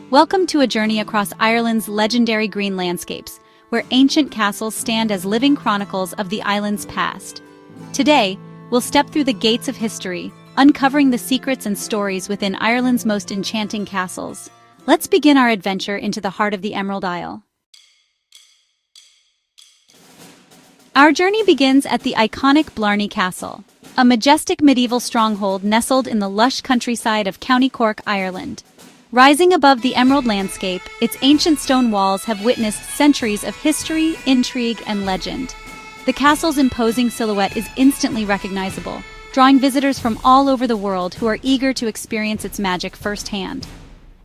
Welcome to a journey across Ireland's legendary green landscapes, where ancient castles stand as living chronicles of the island's past. Today, we'll step through the gates of history, uncovering the secrets and stories within Ireland's most enchanting castles. Let's begin our adventure into the heart of the Emerald Isle. Our journey begins at the iconic Blarney Castle, a majestic medieval stronghold nestled in the lush countryside of County Cork, Ireland. Rising above the emerald landscape, its ancient stone walls have witnessed centuries of history, intrigue, and legend. The castle's imposing silhouette is instantly recognizable, drawing visitors from all over the world who are eager to experience its magic firsthand.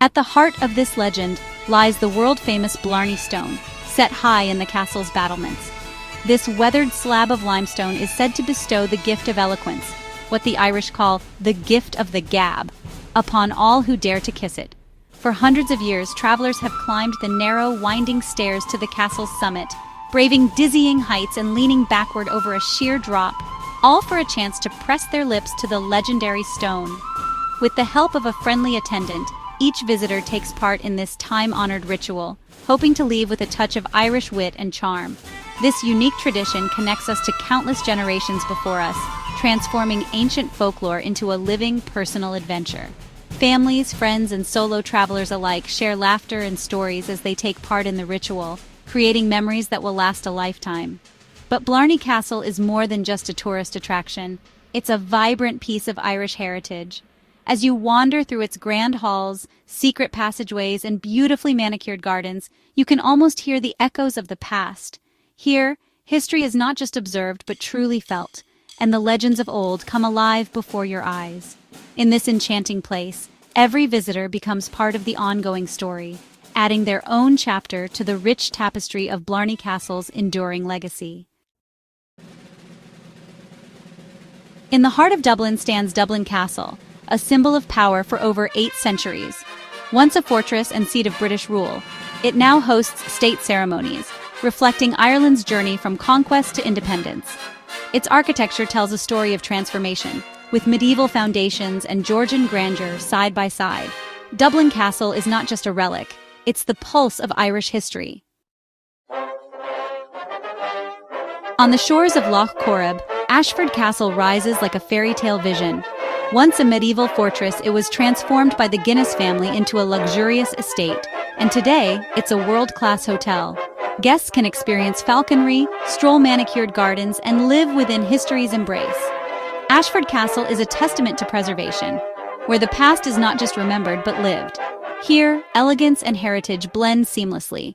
At the heart of this legend lies the world-famous Blarney Stone, set high in the castle's battlements. This weathered slab of limestone is said to bestow the gift of eloquence, what the Irish call the gift of the gab, upon all who dare to kiss it. For hundreds of years, travelers have climbed the narrow, winding stairs to the castle's summit, braving dizzying heights and leaning backward over a sheer drop, all for a chance to press their lips to the legendary stone. With the help of a friendly attendant, each visitor takes part in this time-honored ritual, hoping to leave with a touch of Irish wit and charm. This unique tradition connects us to countless generations before us, transforming ancient folklore into a living, personal adventure. Families, friends, and solo travelers alike share laughter and stories as they take part in the ritual, creating memories that will last a lifetime. But Blarney Castle is more than just a tourist attraction. It's a vibrant piece of Irish heritage. As you wander through its grand halls, secret passageways, and beautifully manicured gardens, you can almost hear the echoes of the past. Here, history is not just observed but truly felt, and the legends of old come alive before your eyes. In this enchanting place, every visitor becomes part of the ongoing story, adding their own chapter to the rich tapestry of Blarney Castle's enduring legacy. In the heart of Dublin stands Dublin Castle, a symbol of power for over 8 centuries. Once a fortress and seat of British rule, it now hosts state ceremonies, reflecting Ireland's journey from conquest to independence. Its architecture tells a story of transformation, with medieval foundations and Georgian grandeur side by side. Dublin Castle is not just a relic, it's the pulse of Irish history. On the shores of Lough Corrib, Ashford Castle rises like a fairy tale vision. Once a medieval fortress, it was transformed by the Guinness family into a luxurious estate, and today, it's a world-class hotel. Guests can experience falconry, stroll manicured gardens, and live within history's embrace. Ashford Castle is a testament to preservation, where the past is not just remembered but lived. Here, elegance and heritage blend seamlessly.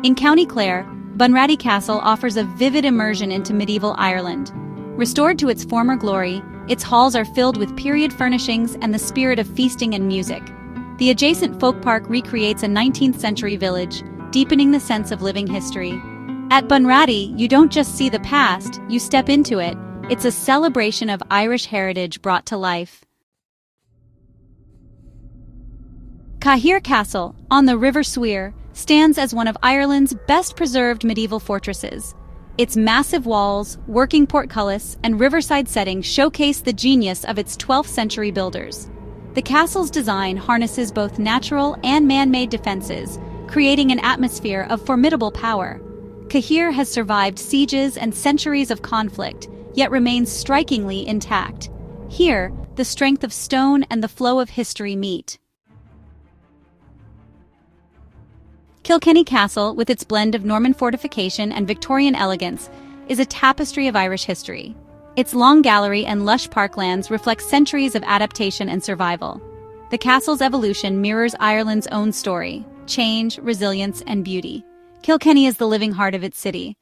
In County Clare, Bunratty Castle offers a vivid immersion into medieval Ireland. Restored to its former glory, its halls are filled with period furnishings and the spirit of feasting and music. The adjacent folk park recreates a 19th century village, deepening the sense of living history. At Bunratty, you don't just see the past, you step into it. It's a celebration of Irish heritage brought to life. Cahir Castle, on the River Suir, stands as one of Ireland's best-preserved medieval fortresses. Its massive walls, working portcullis, and riverside setting showcase the genius of its 12th century builders. The castle's design harnesses both natural and man-made defenses, creating an atmosphere of formidable power. Cahir has survived sieges and centuries of conflict, yet remains strikingly intact. Here, the strength of stone and the flow of history meet. Kilkenny Castle, with its blend of Norman fortification and Victorian elegance, is a tapestry of Irish history. Its long gallery and lush parklands reflect centuries of adaptation and survival. The castle's evolution mirrors Ireland's own story: change, resilience, and beauty. Kilkenny is the living heart of its city.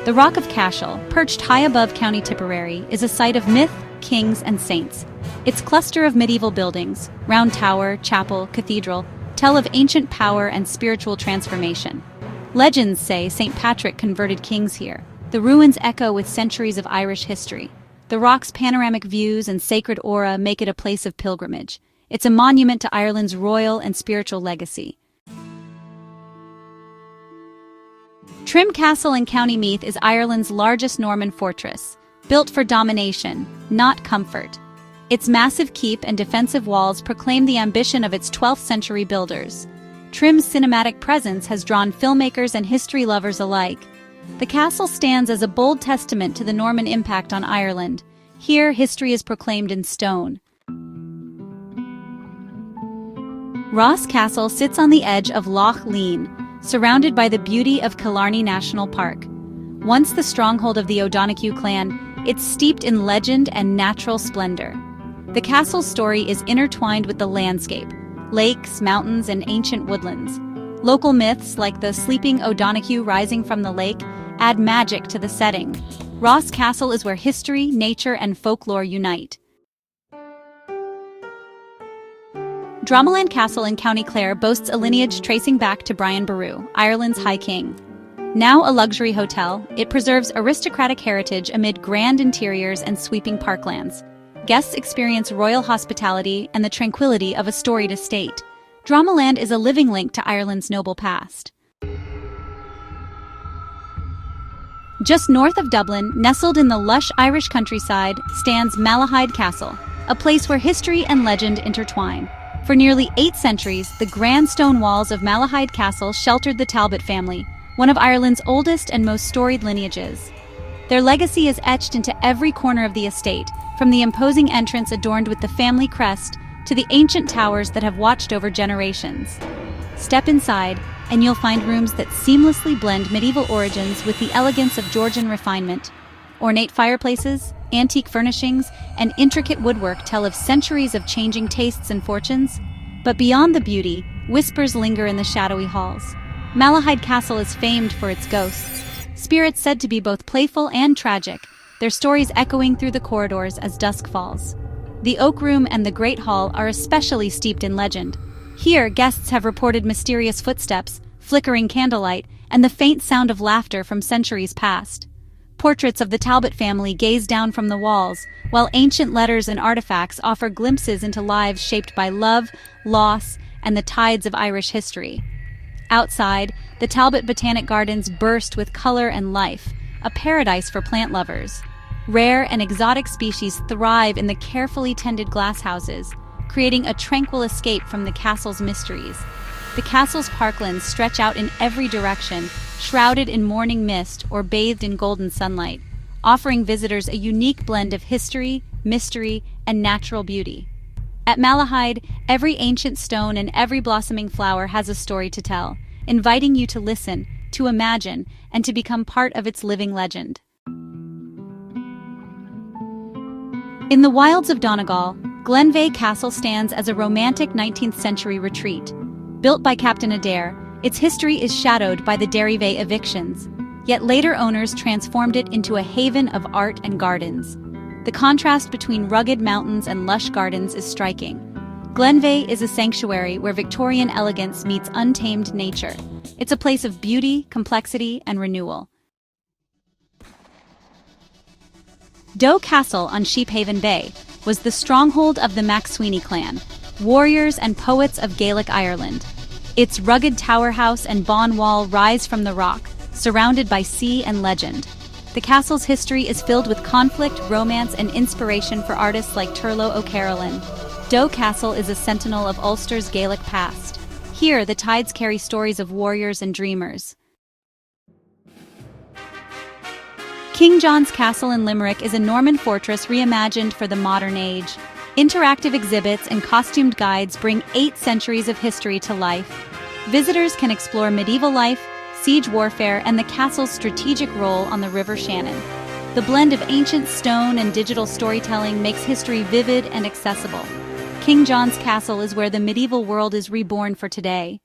The Rock of Cashel, perched high above County Tipperary, is a site of myth, kings, and saints. Its cluster of medieval buildings, round tower, chapel, cathedral, tell of ancient power and spiritual transformation. Legends say St. Patrick converted kings here. The ruins echo with centuries of Irish history. The rock's panoramic views and sacred aura make it a place of pilgrimage. It's a monument to Ireland's royal and spiritual legacy. Trim Castle in County Meath is Ireland's largest Norman fortress. built for domination, not comfort. Its massive keep and defensive walls proclaim the ambition of its 12th-century builders. Trim's cinematic presence has drawn filmmakers and history lovers alike. The castle stands as a bold testament to the Norman impact on Ireland. Here, history is proclaimed in stone. Ross Castle sits on the edge of Loch Lean, surrounded by the beauty of Killarney National Park. Once the stronghold of the O'Donoghue clan, it's steeped in legend and natural splendor. The castle's story is intertwined with the landscape, lakes, mountains, and ancient woodlands. Local myths, like the sleeping O'Donoghue rising from the lake, add magic to the setting. Ross Castle is where history, nature, and folklore unite. Dromoland Castle in County Clare boasts a lineage tracing back to Brian Boru, Ireland's High King. Now a luxury hotel, it preserves aristocratic heritage amid grand interiors and sweeping parklands. Guests experience royal hospitality and the tranquility of a storied estate. Dromoland is a living link to Ireland's noble past. Just north of Dublin, nestled in the lush Irish countryside, stands Malahide Castle, a place where history and legend intertwine. For nearly 8 centuries, the grand stone walls of Malahide Castle sheltered the Talbot family, one of Ireland's oldest and most storied lineages. Their legacy is etched into every corner of the estate, from the imposing entrance adorned with the family crest to the ancient towers that have watched over generations. Step inside, and you'll find rooms that seamlessly blend medieval origins with the elegance of Georgian refinement. Ornate fireplaces, antique furnishings, and intricate woodwork tell of centuries of changing tastes and fortunes. But beyond the beauty, whispers linger in the shadowy halls. Malahide Castle is famed for its ghosts, spirits said to be both playful and tragic, their stories echoing through the corridors as dusk falls. The Oak Room and the Great Hall are especially steeped in legend. Here, guests have reported mysterious footsteps, flickering candlelight, and the faint sound of laughter from centuries past. Portraits of the Talbot family gaze down from the walls, while ancient letters and artifacts offer glimpses into lives shaped by love, loss, and the tides of Irish history. Outside, the Talbot Botanic Gardens burst with color and life, a paradise for plant lovers. Rare and exotic species thrive in the carefully tended glasshouses, creating a tranquil escape from the castle's mysteries. The castle's parklands stretch out in every direction, shrouded in morning mist or bathed in golden sunlight, offering visitors a unique blend of history, mystery, and natural beauty. At Malahide, every ancient stone and every blossoming flower has a story to tell, inviting you to listen, to imagine, and to become part of its living legend. In the wilds of Donegal, Glenveigh Castle stands as a romantic 19th-century retreat. Built by Captain Adair, its history is shadowed by the Derryveigh evictions, yet later owners transformed it into a haven of art and gardens. The contrast between rugged mountains and lush gardens is striking. Glenveigh is a sanctuary where Victorian elegance meets untamed nature. It's a place of beauty, complexity, and renewal. Doe Castle on Sheephaven Bay was the stronghold of the MacSweeney clan, warriors and poets of Gaelic Ireland. Its rugged tower house and bawn wall rise from the rock, surrounded by sea and legend. The castle's history is filled with conflict, romance, and inspiration for artists like Turlough O'Carolan. Doe Castle is a sentinel of Ulster's Gaelic past. Here, the tides carry stories of warriors and dreamers. King John's Castle in Limerick is a Norman fortress reimagined for the modern age. Interactive exhibits and costumed guides bring 8 centuries of history to life. Visitors can explore medieval life, siege warfare, and the castle's strategic role on the River Shannon. The blend of ancient stone and digital storytelling makes history vivid and accessible. King John's Castle is where the medieval world is reborn for today.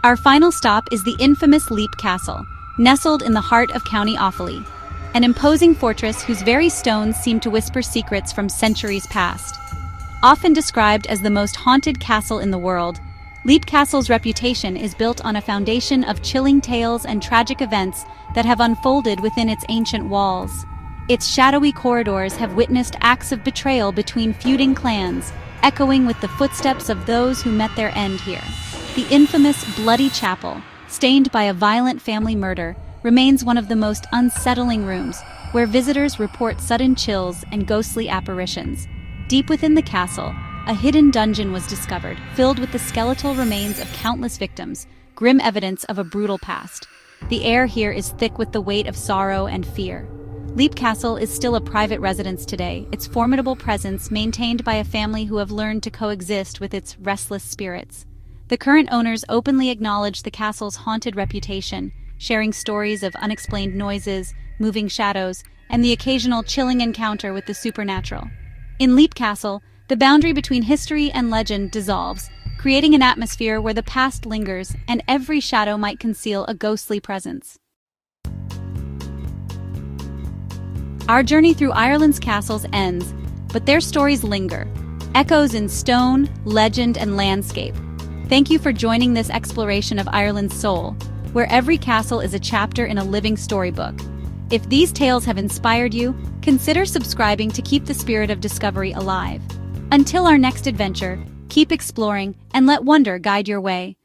Our final stop is the infamous Leap Castle, nestled in the heart of County Offaly, an imposing fortress whose very stones seem to whisper secrets from centuries past. Often described as the most haunted castle in the world, Leap Castle's reputation is built on a foundation of chilling tales and tragic events that have unfolded within its ancient walls. Its shadowy corridors have witnessed acts of betrayal between feuding clans, echoing with the footsteps of those who met their end here. The infamous Bloody Chapel, stained by a violent family murder, remains one of the most unsettling rooms, where visitors report sudden chills and ghostly apparitions. Deep within the castle, a hidden dungeon was discovered, filled with the skeletal remains of countless victims, grim evidence of a brutal past. The air here is thick with the weight of sorrow and fear. Leap Castle is still a private residence today, its formidable presence maintained by a family who have learned to coexist with its restless spirits. The current owners openly acknowledge the castle's haunted reputation, sharing stories of unexplained noises, moving shadows, and the occasional chilling encounter with the supernatural. In Leap Castle, the boundary between history and legend dissolves, creating an atmosphere where the past lingers and every shadow might conceal a ghostly presence. Our journey through Ireland's castles ends, but their stories linger, echoes in stone, legend, and landscape. Thank you for joining this exploration of Ireland's soul, where every castle is a chapter in a living storybook. If these tales have inspired you, consider subscribing to keep the spirit of discovery alive. Until our next adventure, keep exploring and let wonder guide your way.